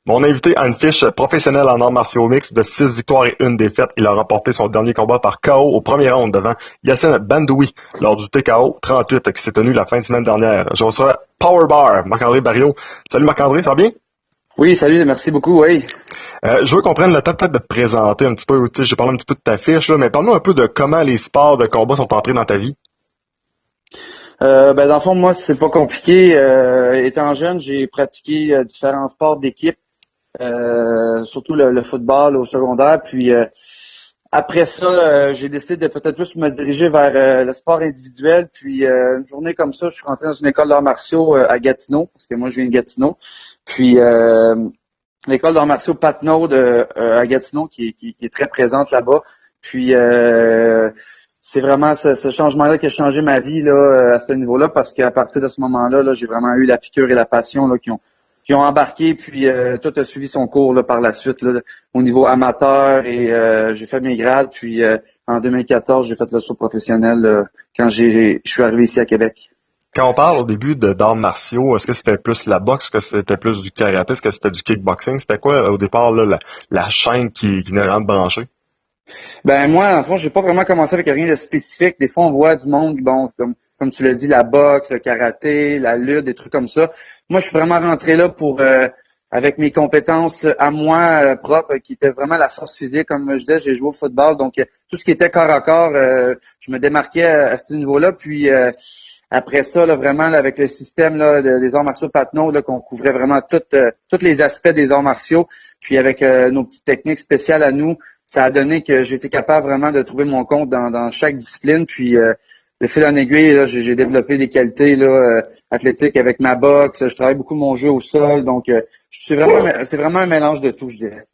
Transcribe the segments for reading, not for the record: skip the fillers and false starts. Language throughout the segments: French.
Mon invité a une fiche professionnelle en arts martiaux mixtes de 6 victoires et une défaite. Il a remporté son dernier combat par KO au premier round devant Yassine Bandoui lors du TKO 38 qui s'est tenu la fin de semaine dernière. Je reçois Powerbar, Marc-André Barriot. Salut Marc-André, ça va bien? Oui, salut, merci beaucoup, oui. Je veux qu'on prenne le temps peut-être de te présenter un petit peu. Tu sais, j'ai parlé un petit peu de ta fiche, là, mais parle-nous un peu de comment les sports de combat sont entrés dans ta vie. Dans le fond, moi, c'est pas compliqué. Étant jeune, j'ai pratiqué différents sports d'équipe, surtout le football au secondaire. Puis après ça, j'ai décidé de peut-être plus me diriger vers le sport individuel. Puis une journée comme ça, je suis rentré dans une école d'arts martiaux à Gatineau, parce que moi, je viens de Gatineau. Puis l'école d'arts martiaux Patnaud à Gatineau, qui est très présente là-bas. Puis c'est vraiment ce changement-là qui a changé ma vie là à ce niveau-là, parce qu'à partir de ce moment-là, là, j'ai vraiment eu la piqûre et la passion là, qui ont embarqué, puis tout a suivi son cours là, par la suite là, au niveau amateur, et j'ai fait mes grades, puis en 2014, j'ai fait le saut professionnel quand je suis arrivé ici à Québec. Quand on parle au début de d'arts martiaux, est-ce que c'était plus la boxe, est-ce que c'était plus du karaté, est-ce que c'était du kickboxing? C'était quoi au départ là, la chaîne qui venait vraiment te brancher? Ben moi, en fond, j'ai pas vraiment commencé avec rien de spécifique. Des fois, on voit du monde, bon, comme tu l'as dit, la boxe, le karaté, la lutte, des trucs comme ça. Moi, je suis vraiment rentré là pour avec mes compétences à moi propres, qui étaient vraiment la force physique. Comme je disais, j'ai joué au football, donc tout ce qui était corps à corps, je me démarquais à ce niveau-là. Puis après ça, là, vraiment, là, avec le système là, des arts martiaux Patnaud, là, qu'on couvrait vraiment tous les aspects des arts martiaux, puis avec nos petites techniques spéciales à nous, ça a donné que j'étais capable vraiment de trouver mon compte dans chaque discipline. Puis de fil en aiguille, là, j'ai développé des qualités là, athlétiques avec ma boxe. Je travaille beaucoup mon jeu au sol, donc c'est vraiment un mélange de tout, je dirais.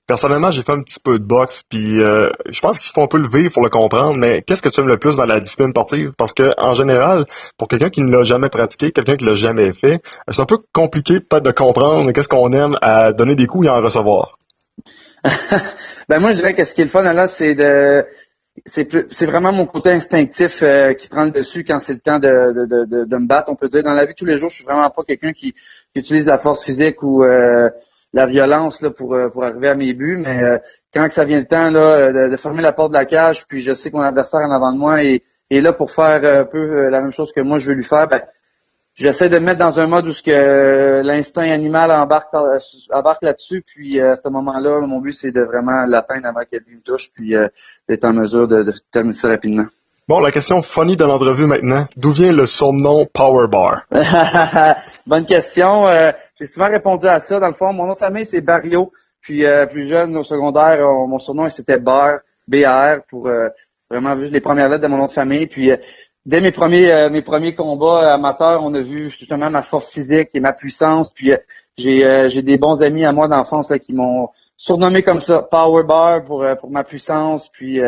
Personnellement, j'ai fait un petit peu de boxe, puis je pense qu'il faut un peu le vivre pour le comprendre, mais qu'est-ce que tu aimes le plus dans la discipline sportive? Parce que en général, pour quelqu'un qui ne l'a jamais pratiqué, quelqu'un qui l'a jamais fait, c'est un peu compliqué peut-être de comprendre qu'est-ce qu'on aime à donner des coups et en recevoir. Ben moi, je dirais que ce qui est le fun là, c'est vraiment mon côté instinctif qui prend le dessus quand c'est le temps de me battre. On peut dire dans la vie de tous les jours, je suis vraiment pas quelqu'un qui utilise la force physique ou la violence là pour arriver à mes buts, mais quand que ça vient le temps là de fermer la porte de la cage, puis je sais que mon adversaire en avant de moi est là pour faire un peu la même chose que moi je veux lui faire, ben j'essaie de me mettre dans un mode où ce que l'instinct animal embarque là-dessus, puis à ce moment-là, mon but c'est de vraiment l'atteindre avant qu'elle me touche, puis d'être en mesure de terminer ça rapidement. Bon, la question funny de l'entrevue maintenant. D'où vient le surnom Power Bar? Bonne question. J'ai souvent répondu à ça. Dans le fond, mon nom de famille, c'est Barrio. Puis plus jeune, au secondaire, mon surnom, c'était Bar, B-A-R, pour vraiment juste les premières lettres de mon nom de famille. Puis dès mes premiers combats amateurs, on a vu justement ma force physique et ma puissance. Puis j'ai des bons amis à moi d'enfance là, qui m'ont surnommé comme ça, Power Bar, pour ma puissance. Puis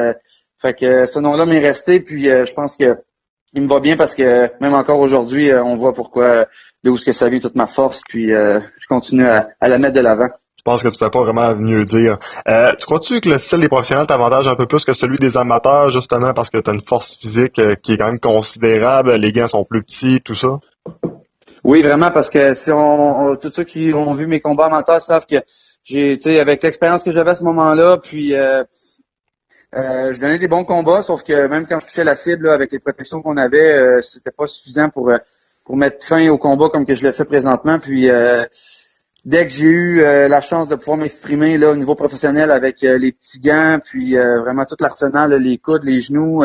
fait que ce nom-là m'est resté. Puis je pense que il me va bien, parce que même encore aujourd'hui, on voit pourquoi, de où est-ce que ça vient toute ma force. Puis je continue à la mettre de l'avant. Je pense que tu peux pas vraiment mieux dire. Tu crois-tu que le style des professionnels t'avantage un peu plus que celui des amateurs, justement parce que tu as une force physique qui est quand même considérable, les gains sont plus petits, tout ça? Oui, vraiment, parce que si tous ceux qui ont vu mes combats amateurs savent que j'ai, tu sais, avec l'expérience que j'avais à ce moment-là, puis je donnais des bons combats, sauf que même quand je touchais la cible là, avec les protections qu'on avait, c'était pas suffisant pour mettre fin au combat comme que je le fais présentement. Puis dès que j'ai eu la chance de pouvoir m'exprimer là au niveau professionnel avec les petits gants, puis vraiment tout l'arsenal, là, les coudes, les genoux,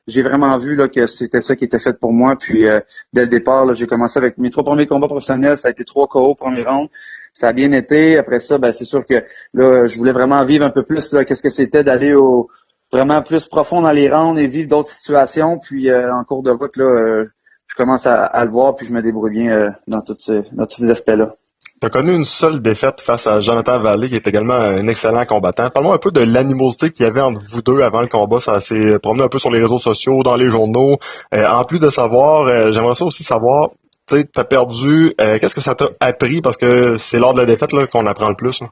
j'ai vraiment vu là que c'était ça qui était fait pour moi. Puis dès le départ, là, j'ai commencé avec mes 3 premiers combats professionnels, ça a été 3 KO premier round. Ça a bien été. Après ça, ben c'est sûr que là, je voulais vraiment vivre un peu plus là, qu'est-ce que c'était d'aller au vraiment plus profond dans les rounds et vivre d'autres situations. Puis en cours de route, là, je commence à le voir, puis je me débrouille bien dans tous ces aspects-là. Tu as connu une seule défaite face à Jonathan Vallée, qui est également un excellent combattant. Parle-moi un peu de l'animosité qu'il y avait entre vous deux avant le combat. Ça s'est promené un peu sur les réseaux sociaux, dans les journaux. En plus de savoir, j'aimerais ça aussi savoir, tu sais, t'as perdu, qu'est-ce que ça t'a appris? Parce que c'est lors de la défaite là, qu'on apprend le plus, là.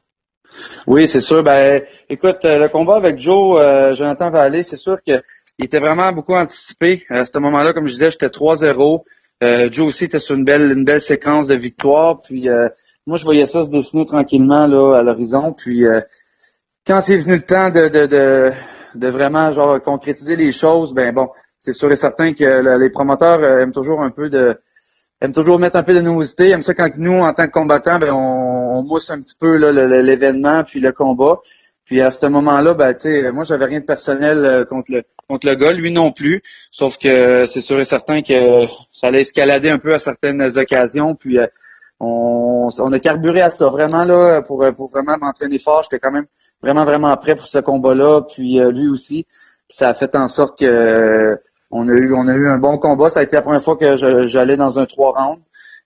Oui, c'est sûr. Ben, écoute, le combat avec Joe, Jonathan Vallée, c'est sûr que il était vraiment beaucoup anticipé. À ce moment-là, comme je disais, j'étais 3-0. Joe aussi était sur une belle séquence de victoires. Puis moi, je voyais ça se dessiner tranquillement là à l'horizon. Puis quand c'est venu le temps de vraiment genre concrétiser les choses, ben bon, c'est sûr et certain que les promoteurs aiment toujours mettre un peu de nouveauté. Aiment ça quand nous, en tant que combattants, ben on mousse un petit peu là, l'événement puis le combat. Puis à ce moment-là, ben tu sais, moi j'avais rien de personnel contre le gars, lui non plus. Sauf que c'est sûr et certain que ça allait escalader un peu à certaines occasions. Puis on a carburé à ça vraiment là pour vraiment m'entraîner fort. J'étais quand même vraiment prêt pour ce combat-là. Puis lui aussi. Puis ça a fait en sorte que on a eu un bon combat. Ça a été la première fois que j'allais dans un 3 rounds.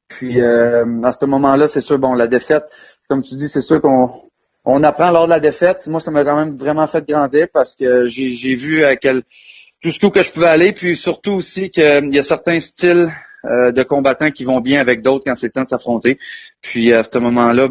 Puis à ce moment-là, c'est sûr, bon, la défaite, comme tu dis, c'est sûr qu'on apprend lors de la défaite. Moi, ça m'a quand même vraiment fait grandir parce que j'ai vu jusqu'où que je pouvais aller. Puis surtout aussi qu'il y a certains styles de combattants qui vont bien avec d'autres quand c'est le temps de s'affronter. Puis à ce moment-là,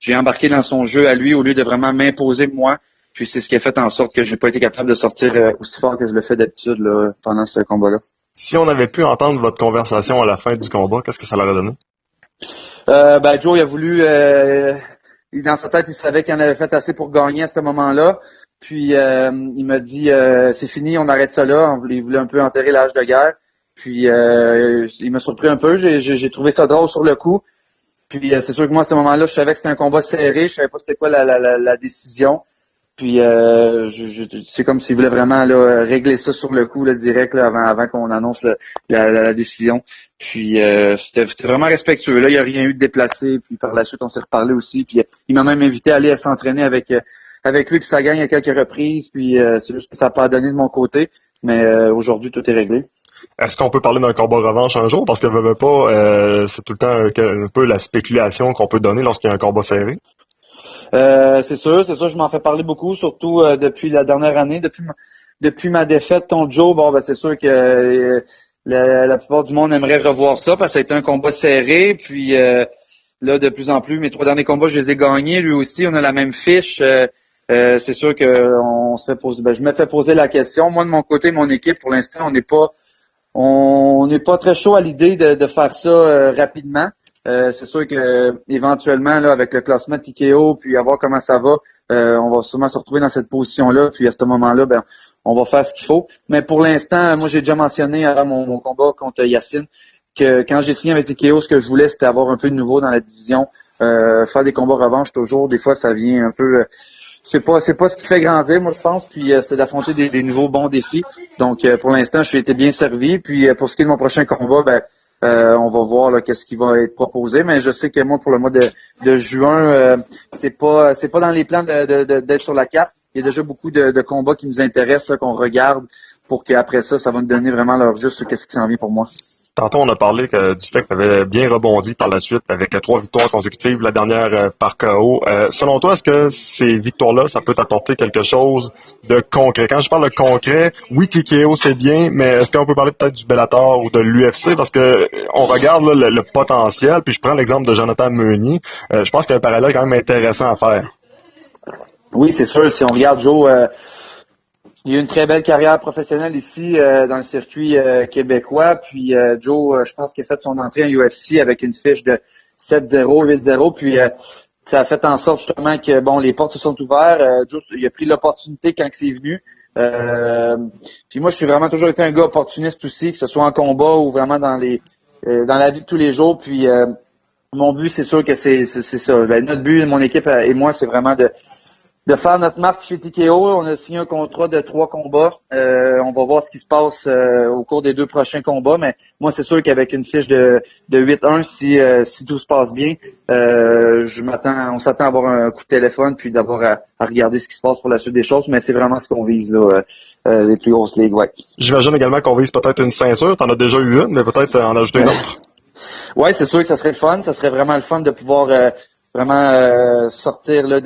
j'ai embarqué dans son jeu à lui au lieu de vraiment m'imposer moi. Puis c'est ce qui a fait en sorte que j'ai pas été capable de sortir aussi fort que je le fais d'habitude là, pendant ce combat-là. Si on avait pu entendre votre conversation à la fin du combat, qu'est-ce que ça leur a donné? Joe, il a voulu dans sa tête, il savait qu'il en avait fait assez pour gagner à ce moment-là. Puis il m'a dit c'est fini, on arrête ça là. Il voulait un peu enterrer l'âge de guerre. Puis il m'a surpris un peu. J'ai trouvé ça drôle sur le coup. Puis c'est sûr que moi à ce moment-là, je savais que c'était un combat serré. Je savais pas c'était quoi la décision. Puis c'est comme s'il voulait vraiment là, régler ça sur le coup, là, direct là, avant qu'on annonce la décision. Puis c'était vraiment respectueux. Là, il n'y a rien eu de déplacé. Puis par la suite, on s'est reparlé aussi. Puis il m'a même invité à aller s'entraîner avec lui puis ça gagne à quelques reprises. Puis c'est juste que ça n'a pas donné de mon côté. Mais aujourd'hui, tout est réglé. Est-ce qu'on peut parler d'un combat revanche un jour? Parce que veux pas, c'est tout le temps un peu la spéculation qu'on peut donner lorsqu'il y a un combat serré. C'est sûr, je m'en fais parler beaucoup, surtout depuis la dernière année, depuis ma défaite contre Joe. Bon, c'est sûr que la plupart du monde aimerait revoir ça parce que ça a été un combat serré. Puis là, de plus en plus, mes 3 derniers combats, je les ai gagnés. Lui aussi, on a la même fiche. C'est sûr que je me fais poser la question. Moi, de mon côté, mon équipe, pour l'instant, on n'est pas très chaud à l'idée de faire ça rapidement. C'est sûr que éventuellement, là, avec le classement TKO, puis à voir comment ça va, on va sûrement se retrouver dans cette position-là. Puis à ce moment-là, on va faire ce qu'il faut. Mais pour l'instant, moi, j'ai déjà mentionné avant mon combat contre Yacine que quand j'ai signé avec TKO, ce que je voulais, c'était avoir un peu de nouveau dans la division. Faire des combats revanche toujours. Des fois, ça vient un peu. C'est pas ce qui fait grandir, moi je pense. Puis c'était d'affronter des nouveaux bons défis. Donc pour l'instant, je suis été bien servi. Puis pour ce qui est de mon prochain combat, on va voir là, qu'est-ce qui va être proposé, mais je sais que moi, pour le mois de juin, c'est pas dans les plans d'être sur la carte. Il y a déjà beaucoup de combats qui nous intéressent, là, qu'on regarde pour qu'après ça va nous donner vraiment leur juste sur qu'est-ce qui s'en vient pour moi. Tantôt, on a parlé du fait que tu avais bien rebondi par la suite avec 3 victoires consécutives, la dernière par KO. Selon toi, est-ce que ces victoires-là, ça peut t'apporter quelque chose de concret? Quand je parle de concret, oui, TKO, c'est bien, mais est-ce qu'on peut parler peut-être du Bellator ou de l'UFC? Parce que on regarde là, le potentiel, puis je prends l'exemple de Jonathan Meunier. Je pense qu'il y a un parallèle quand même intéressant à faire. Oui, c'est sûr. Si on regarde Joe... il y a eu une très belle carrière professionnelle ici dans le circuit québécois. Puis Joe, je pense qu'il a fait son entrée en UFC avec une fiche de 7-0, 8-0. Puis ça a fait en sorte justement que bon, les portes se sont ouvertes. Joe, il a pris l'opportunité quand c'est venu. Puis moi, je suis vraiment toujours été un gars opportuniste aussi, que ce soit en combat ou vraiment dans la vie de tous les jours. Puis mon but, c'est sûr que c'est ça. Notre but, mon équipe et moi, c'est vraiment de faire notre marque chez TKO. On a signé un contrat de 3 combats. On va voir ce qui se passe au cours des 2 prochains combats. Mais moi, c'est sûr qu'avec une fiche de 8-1, si tout se passe bien, on s'attend à avoir un coup de téléphone puis d'avoir à regarder ce qui se passe pour la suite des choses. Mais c'est vraiment ce qu'on vise là, les plus grosses ligues. Ouais. J'imagine également qu'on vise peut-être une ceinture. T'en as déjà eu une, mais peut-être en ajouter une autre. Ouais, c'est sûr que ça serait le fun. Ça serait vraiment le fun de pouvoir vraiment sortir là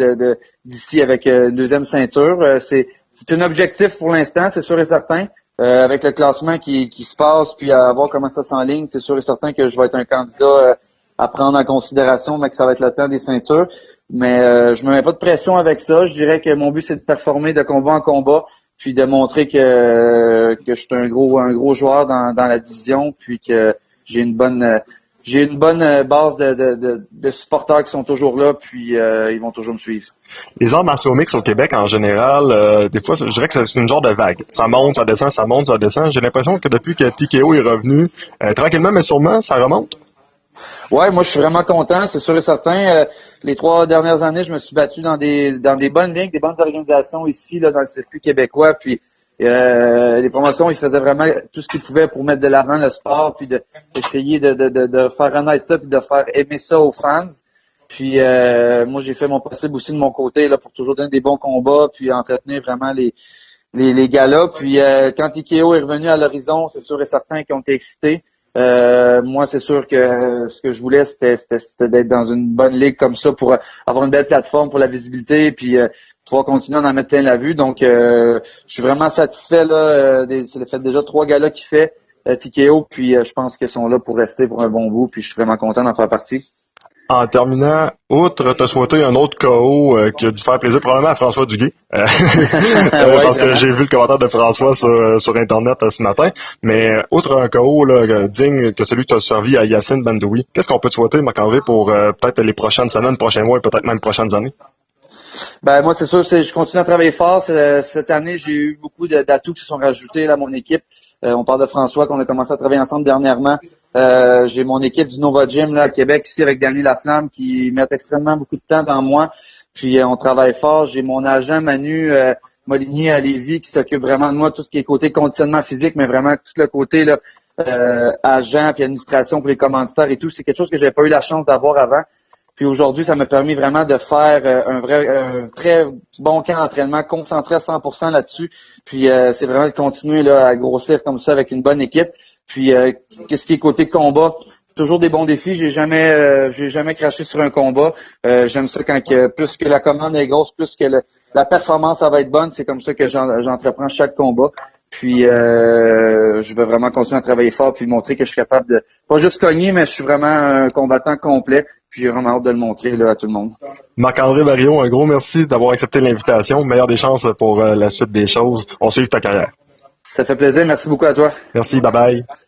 d'ici avec une deuxième ceinture. C'est un objectif pour l'instant, c'est sûr et certain. Avec le classement qui se passe, puis à voir comment ça s'enligne, c'est sûr et certain que je vais être un candidat à prendre en considération, mais que ça va être le temps des ceintures. Mais je me mets pas de pression avec ça. Je dirais que mon but, c'est de performer de combat en combat, puis de montrer que je suis un gros joueur dans la division, puis que j'ai une bonne j'ai une bonne base de supporters qui sont toujours là, puis ils vont toujours me suivre. Les arts martiaux mixtes au Québec, en général, des fois, je dirais que c'est une genre de vague. Ça monte, ça descend, ça monte, ça descend. J'ai l'impression que depuis que TKO est revenu, tranquillement mais sûrement, ça remonte. Ouais, moi je suis vraiment content, c'est sûr et certain. Les 3 dernières années, je me suis battu dans des bonnes ligues, des bonnes organisations ici là dans le circuit québécois. Puis les promotions, ils faisaient vraiment tout ce qu'ils pouvaient pour mettre de l'avant le sport, puis d'essayer de faire renaître ça, puis de faire aimer ça aux fans. Puis moi j'ai fait mon possible aussi de mon côté là pour toujours donner des bons combats, puis entretenir vraiment les gars-là. Puis quand Ikeo est revenu à l'horizon, c'est sûr et certain qu'ils ont été excités. Moi, c'est sûr que ce que je voulais, c'était d'être dans une bonne ligue comme ça pour avoir une belle plateforme pour la visibilité, puis pouvoir continuer à en mettre plein la vue. Donc, je suis vraiment satisfait là. C'est le fait déjà 3 galas qu'il fait, TKO, puis je pense qu'ils sont là pour rester pour un bon bout. Puis je suis vraiment content d'en faire partie. En terminant, outre te souhaiter un autre KO qui a dû faire plaisir probablement à François Duguay, Ouais, parce que vraiment. j'ai vu le commentaire de François sur Internet ce matin, mais outre un KO là, digne que celui que tu as servi à Yacine Bandoui, qu'est-ce qu'on peut te souhaiter, Marc-André, pour peut-être les prochaines semaines, prochains mois et peut-être même prochaines années? Ben moi, c'est sûr, je continue à travailler fort. Cette année, j'ai eu beaucoup d'atouts qui se sont rajoutés là, à mon équipe. On parle de François, qu'on a commencé à travailler ensemble dernièrement. J'ai mon équipe du Nova Gym là, à Québec, ici, avec Danny Laflamme, qui met extrêmement beaucoup de temps dans moi. Puis on travaille fort. J'ai mon agent Manu Molinier à Lévis qui s'occupe vraiment de moi, tout ce qui est côté conditionnement physique, mais vraiment tout le côté là, agent puis administration pour les commanditaires et tout. C'est quelque chose que j'avais pas eu la chance d'avoir avant. Puis aujourd'hui, ça m'a permis vraiment de faire un très bon camp d'entraînement, concentré à 100% là-dessus. Puis c'est vraiment de continuer là, à grossir comme ça avec une bonne équipe. Puis qu'est-ce qui est côté combat, toujours des bons défis. J'ai jamais craché sur un combat. J'aime ça quand plus que la commande est grosse, plus que la performance ça va être bonne. C'est comme ça que j'entreprends chaque combat. Puis je veux vraiment continuer à travailler fort puis montrer que je suis capable de pas juste cogner, mais je suis vraiment un combattant complet. Puis j'ai vraiment hâte de le montrer là, à tout le monde. Marc-André Barillon, un gros merci d'avoir accepté l'invitation. Meilleure des chances pour la suite des choses. On suit ta carrière. Ça fait plaisir. Merci beaucoup à toi. Merci, bye bye.